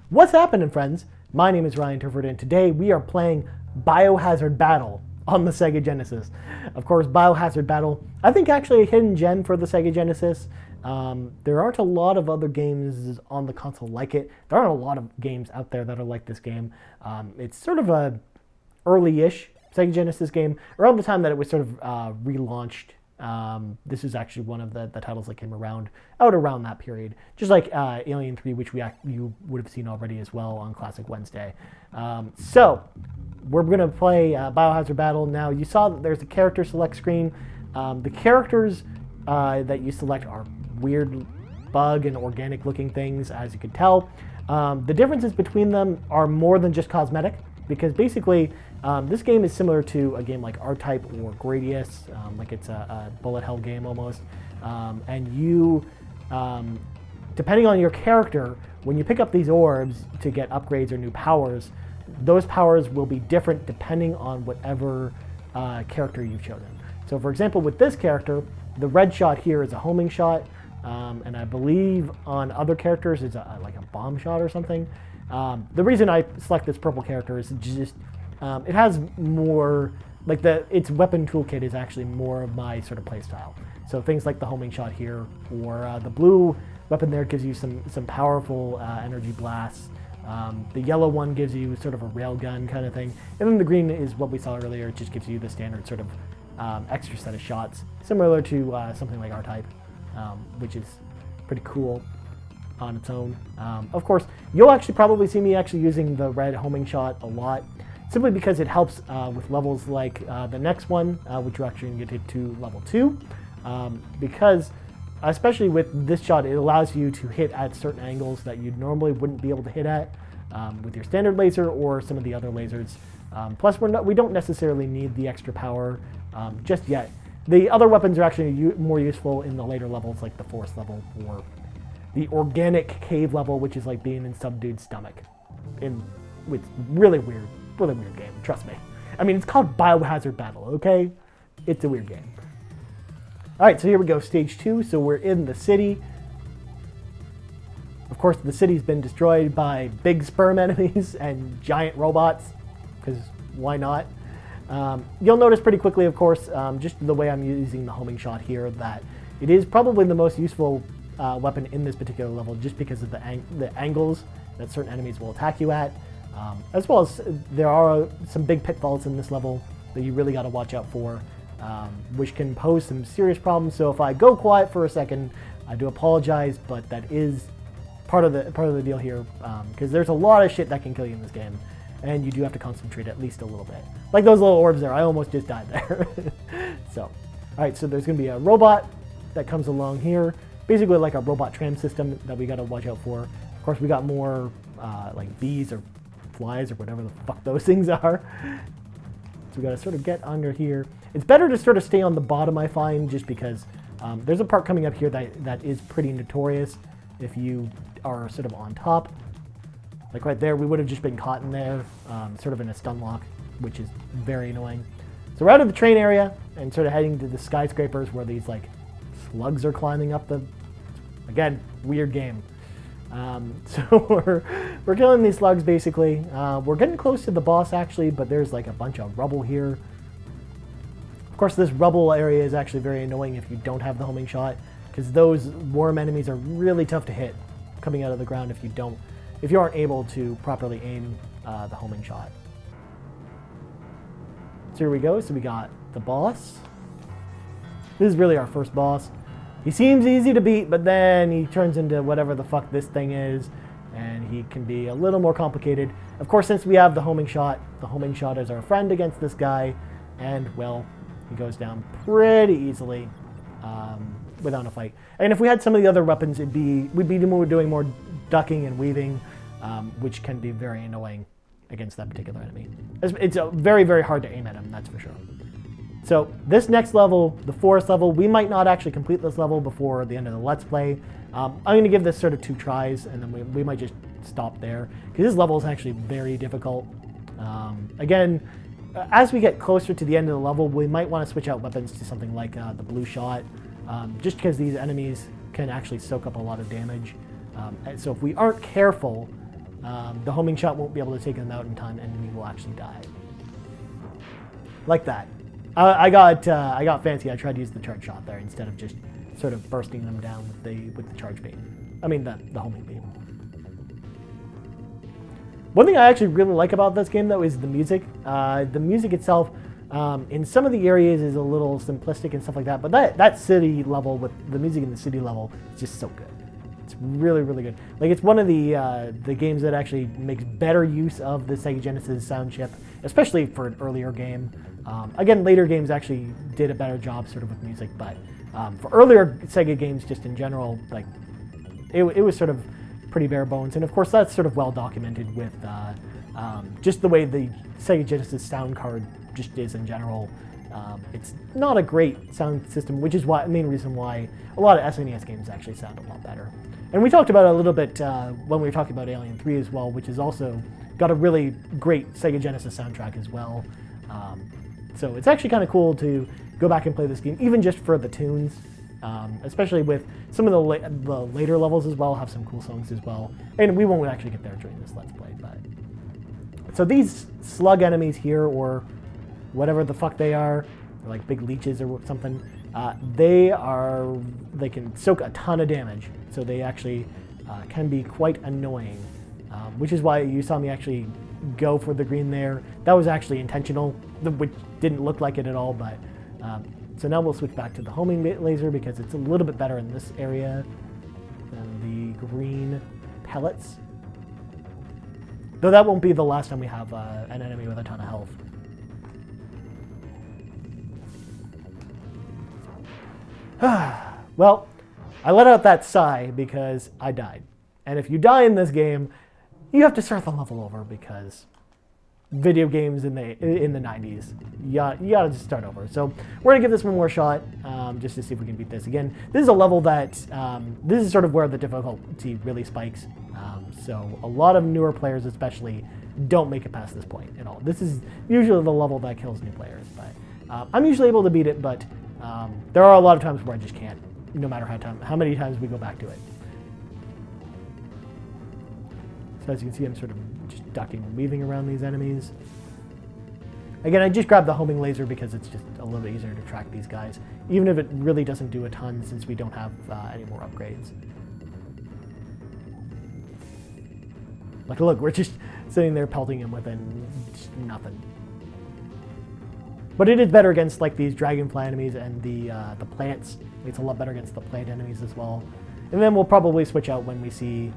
What's happening, friends? My name is Ryan Turford, and today we are playing Biohazard Battle on the Sega Genesis. Of course, Biohazard Battle, I think actually a hidden gem for the Sega Genesis. There aren't a lot of other games on the console like it. There aren't a lot of games out there that are like this game. It's sort of a early-ish Sega Genesis game, around the time that it was sort of relaunched. This is actually one of the titles that came out around that period, just like Alien 3, which you would have seen already as well on Classic Wednesday. So we're going to play Biohazard Battle. Now, you saw that there's a character select screen. The characters that you select are weird bug and organic looking things, as you can tell. The differences between them are more than just cosmetic, because basically this game is similar to a game like R-Type or Gradius, like it's a bullet hell game almost. And you, depending on your character, when you pick up these orbs to get upgrades or new powers, those powers will be different depending on whatever character you've chosen. So for example, with this character, the red shot here is a homing shot, and I believe on other characters it's like a bomb shot or something. The reason I select this purple character is just it has more, like its weapon toolkit is actually more of my sort of play style. So things like the homing shot here, or the blue weapon there gives you some powerful energy blasts. The yellow one gives you sort of a railgun kind of thing. And then the green is what we saw earlier. It just gives you the standard sort of extra set of shots, similar to something like R-Type, which is pretty cool on its own. Of course, you'll actually probably see me actually using the red homing shot a lot, simply because it helps with levels like the next one, which we're actually going to get to level 2, because especially with this shot, it allows you to hit at certain angles that you normally wouldn't be able to hit at with your standard laser or some of the other lasers. Plus, we don't necessarily need the extra power just yet. The other weapons are actually more useful in the later levels, like the forest level or the organic cave level, which is like being in some dude's stomach. It's really weird game, trust me. I mean, it's called Biohazard Battle, okay? It's a weird game. All right, so here we go, stage 2. So we're in the city. Of course, the city's been destroyed by big sperm enemies and giant robots, because why not? You'll notice pretty quickly, of course, just the way I'm using the homing shot here, that it is probably the most useful weapon in this particular level, just because of the angles that certain enemies will attack you at, as well as there are some big pitfalls in this level that you really got to watch out for, which can pose some serious problems. So if I go quiet for a second, I do apologize, but that is part of the deal here, because there's a lot of shit that can kill you in this game, and you do have to concentrate at least a little bit. Like those little orbs there, I almost just died there. So, all right, so there's going to be a robot that comes along here, basically like a robot tram system that we got to watch out for. Of course, we got more like bees or flies or whatever the fuck those things are. So we got to sort of get under here. It's better to sort of stay on the bottom, I find, just because there's a part coming up here that is pretty notorious if you are sort of on top. Like right there, we would have just been caught in there, sort of in a stun lock, which is very annoying. So we're out of the train area and sort of heading to the skyscrapers where these like slugs are climbing up the, again, weird game. So we're killing these slugs basically. We're getting close to the boss actually, but there's like a bunch of rubble here. Of course, this rubble area is actually very annoying if you don't have the homing shot, because those worm enemies are really tough to hit coming out of the ground if you aren't able to properly aim the homing shot. So here we go. So we got the boss. This is really our first boss. He seems easy to beat, but then he turns into whatever the fuck this thing is, and he can be a little more complicated. Of course, since we have the homing shot is our friend against this guy, and, well, he goes down pretty easily without a fight. And if we had some of the other weapons, we'd be doing more ducking and weaving, which can be very annoying against that particular enemy. It's very, very hard to aim at him, that's for sure. So this next level, the forest level, we might not actually complete this level before the end of the Let's Play. I'm going to give this sort of 2 tries, and then we might just stop there, because this level is actually very difficult. Again, as we get closer to the end of the level, we might want to switch out weapons to something like the blue shot, just because these enemies can actually soak up a lot of damage. And so if we aren't careful, the homing shot won't be able to take them out in time, and we will actually die. Like that. I got fancy. I tried to use the charge shot there instead of just sort of bursting them down with the charge beam. I mean the homing beam. One thing I actually really like about this game though is the music. The music itself, in some of the areas, is a little simplistic and stuff like that. But that city level, with the music in the city level, is just so good. It's really, really good. Like, it's one of the games that actually makes better use of the Sega Genesis sound chip, especially for an earlier game. Again, later games actually did a better job sort of with music, but for earlier Sega games, just in general, like it was sort of pretty bare bones. And of course, that's sort of well documented with just the way the Sega Genesis sound card just is in general. It's not a great sound system, which is the main reason why a lot of SNES games actually sound a lot better. And we talked about it a little bit when we were talking about Alien 3 as well, which has also got a really great Sega Genesis soundtrack as well. So it's actually kind of cool to go back and play this game, even just for the tunes, especially with some of the later levels as well, have some cool songs as well. And we won't actually get there during this Let's Play. But so these slug enemies here, or whatever the fuck they are, like big leeches or something, they can soak a ton of damage. So they actually can be quite annoying, which is why you saw me actually go for the green there. That was actually intentional, which didn't look like it at all, but so now we'll switch back to the homing laser because it's a little bit better in this area than the green pellets. Though that won't be the last time we have an enemy with a ton of health. Well, I let out that sigh because I died. And if you die in this game, you have to start the level over because video games in the 90s, you gotta just start over. So we're gonna give this one more shot, just to see if we can beat this again. This is a level that, this is sort of where the difficulty really spikes. So a lot of newer players especially don't make it past this point at all. This is usually the level that kills new players, but I'm usually able to beat it, but there are a lot of times where I just can't, no matter how many times we go back to it. So as you can see, I'm sort of just ducking and weaving around these enemies. Again, I just grabbed the homing laser because it's just a little bit easier to track these guys, even if it really doesn't do a ton since we don't have any more upgrades. Like, look, we're just sitting there pelting him with nothing. But it is better against like these dragonfly enemies and the plants. It's a lot better against the plant enemies as well. And then we'll probably switch out when we see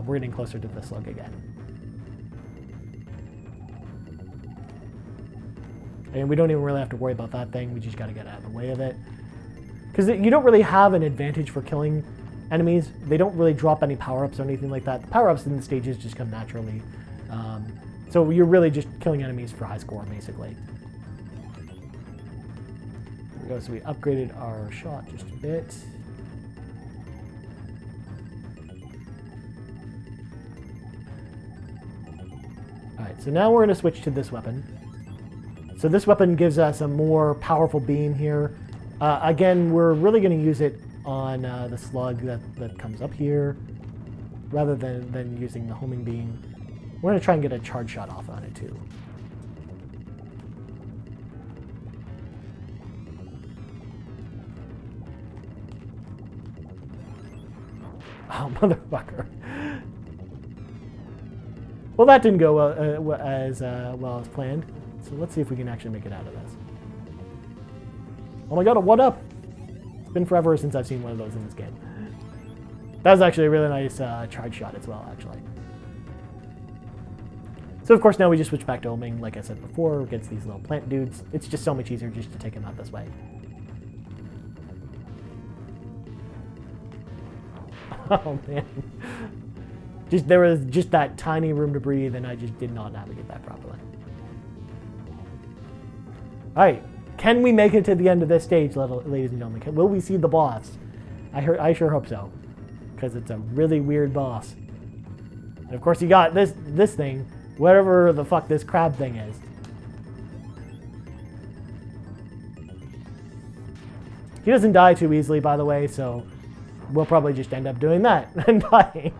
we're getting closer to the slug again. And we don't even really have to worry about that thing. We just got to get out of the way of it. Because you don't really have an advantage for killing enemies. They don't really drop any power-ups or anything like that. The power-ups in the stages just come naturally. So you're really just killing enemies for high score, basically. There we go. So we upgraded our shot just a bit. Alright, so now we're going to switch to this weapon. So this weapon gives us a more powerful beam here. Again, we're really going to use it on the slug that comes up here, rather than using the homing beam. We're going to try and get a charge shot off on it too. Oh, motherfucker. Well, that didn't go as well as planned. So let's see if we can actually make it out of this. Oh my god, a one-up! It's been forever since I've seen one of those in this game. That was actually a really nice charge shot as well, actually. So of course now we just switch back to homing, like I said before, against these little plant dudes. It's just so much easier just to take them out this way. Oh man. There was just that tiny room to breathe, and I just did not navigate that properly. Alright, can we make it to the end of this stage, ladies and gentlemen? Will we see the boss? I sure hope so, because it's a really weird boss. And of course you got this thing, whatever the fuck this crab thing is. He doesn't die too easily, by the way, so we'll probably just end up doing that and dying.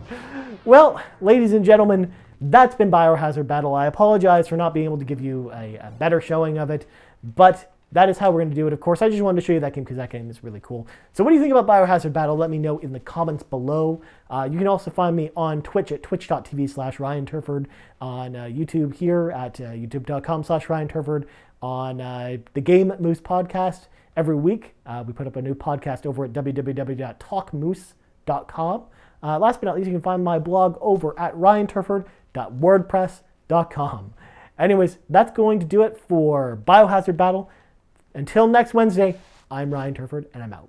Well, ladies and gentlemen, that's been Biohazard Battle. I apologize for not being able to give you a better showing of it, but that is how we're going to do it. Of course, I just wanted to show you that game because that game is really cool. So what do you think about Biohazard Battle? Let me know in the comments below. You can also find me on Twitch at twitch.tv/Ryan Turford, on YouTube here at youtube.com/Ryan Turford, on the Game Moose podcast every week. We put up a new podcast over at www.talkmoose.com. Last but not least, you can find my blog over at ryanturford.wordpress.com. Anyways, that's going to do it for Biohazard Battle. Until next Wednesday, I'm Ryan Turford, and I'm out.